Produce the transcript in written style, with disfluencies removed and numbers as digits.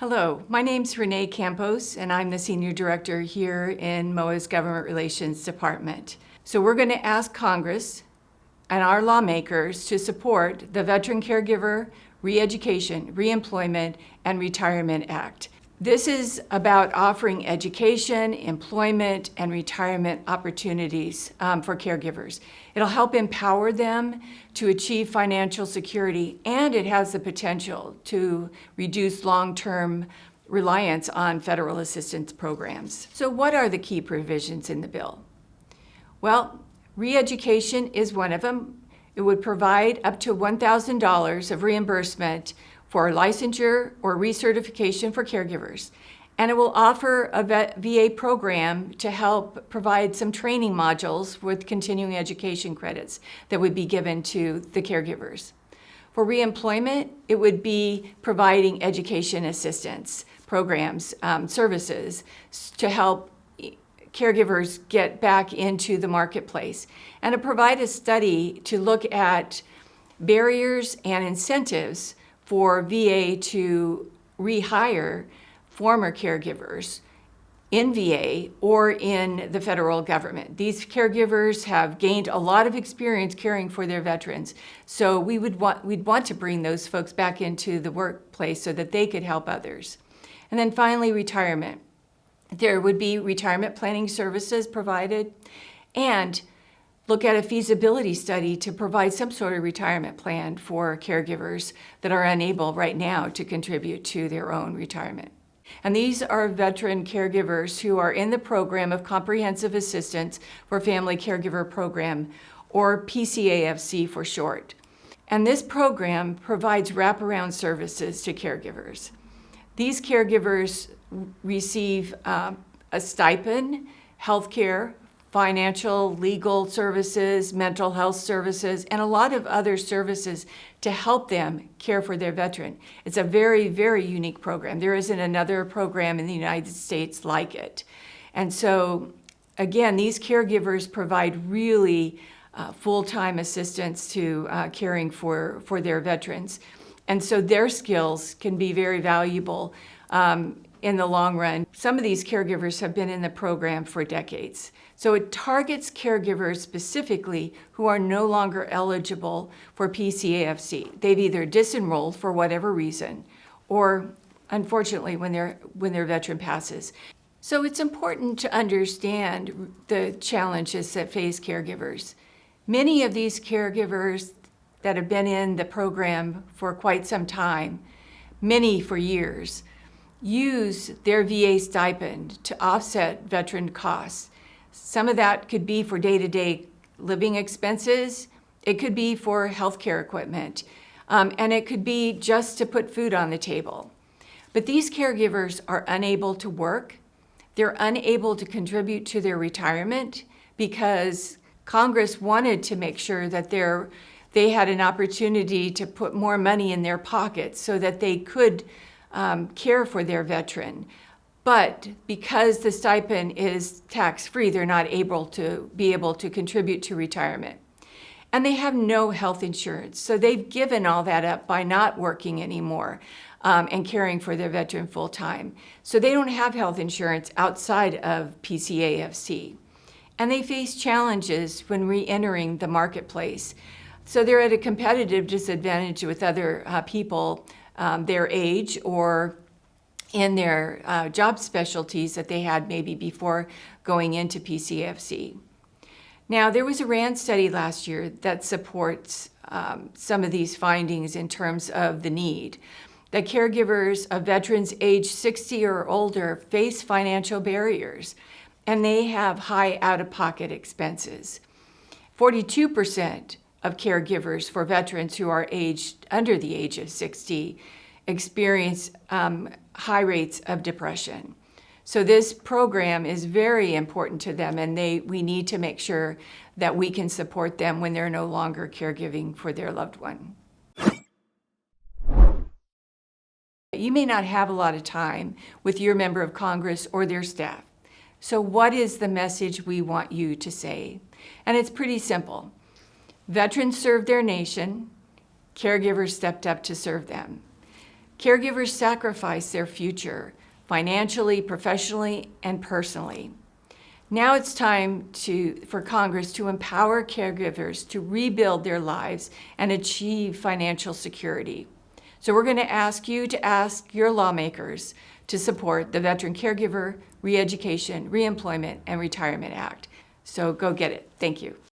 Hello, my name's Renee Campos, and I'm the Senior Director here in MOA's Government Relations Department. So we're going to ask Congress and our lawmakers to support the Veteran Caregiver Re-Education, Reemployment, and Retirement Act. This is about offering education, employment, and retirement opportunities for caregivers. It'll help empower them to achieve financial security, and it has the potential to reduce long-term reliance on federal assistance programs. So what are the key provisions in the bill? Well, re-education is one of them. It would provide up to $1,000 of reimbursement for licensure or recertification for caregivers. And it will offer a VA program to help provide some training modules with continuing education credits that would be given to the caregivers. For reemployment, it would be providing education assistance programs, services to help caregivers get back into the marketplace, and to provide a study to look at barriers and incentives for VA to rehire former caregivers in VA or in the federal government. These caregivers have gained a lot of experience caring for their veterans, so we'd want to bring those folks back into the workplace so that they could help others. And then finally, retirement. There would be retirement planning services provided, and look at a feasibility study to provide some sort of retirement plan for caregivers that are unable right now to contribute to their own retirement. And these are veteran caregivers who are in the program of Comprehensive Assistance for Family Caregiver Program, or PCAFC for short. And this program provides wraparound services to caregivers. These caregivers receive a stipend, health care, financial, legal services, mental health services, and a lot of other services to help them care for their veteran. It's a very, very unique program. There isn't another program in the United States like it. And so, again, these caregivers provide really full-time assistance to caring for their veterans. And so their skills can be very valuable in the long run. Some of these caregivers have been in the program for decades. So it targets caregivers specifically who are no longer eligible for PCAFC. They've either disenrolled for whatever reason, or unfortunately when their veteran passes. So it's important to understand the challenges that face caregivers. Many of these caregivers that have been in the program for quite some time, many for years, use their VA stipend to offset veteran costs. Some of that could be for day-to-day living expenses. It could be for healthcare equipment, and it could be just to put food on the table. But these caregivers are unable to work. They're unable to contribute to their retirement because Congress wanted to make sure that they had an opportunity to put more money in their pockets so that they could care for their veteran. But because the stipend is tax-free, they're not able to contribute to retirement. And they have no health insurance. So they've given all that up by not working anymore and caring for their veteran full-time. So they don't have health insurance outside of PCAFC. And they face challenges when re-entering the marketplace. So they're at a competitive disadvantage with other people their age or in their job specialties that they had maybe before going into PCFC. Now, there was a RAND study last year that supports some of these findings in terms of the need. That caregivers of veterans age 60 or older face financial barriers, and they have high out-of-pocket expenses. 42% of caregivers for veterans who are aged under the age of 60 experience high rates of depression. So this program is very important to them, and we need to make sure that we can support them when they're no longer caregiving for their loved one. You may not have a lot of time with your member of Congress or their staff. So what is the message we want you to say? And it's pretty simple. Veterans served their nation. Caregivers stepped up to serve them. Caregivers sacrifice their future, financially, professionally, and personally. Now it's time for Congress to empower caregivers to rebuild their lives and achieve financial security. So we're going to ask you to ask your lawmakers to support the Veteran Caregiver, Reeducation, Reemployment, and Retirement Act. So go get it. Thank you.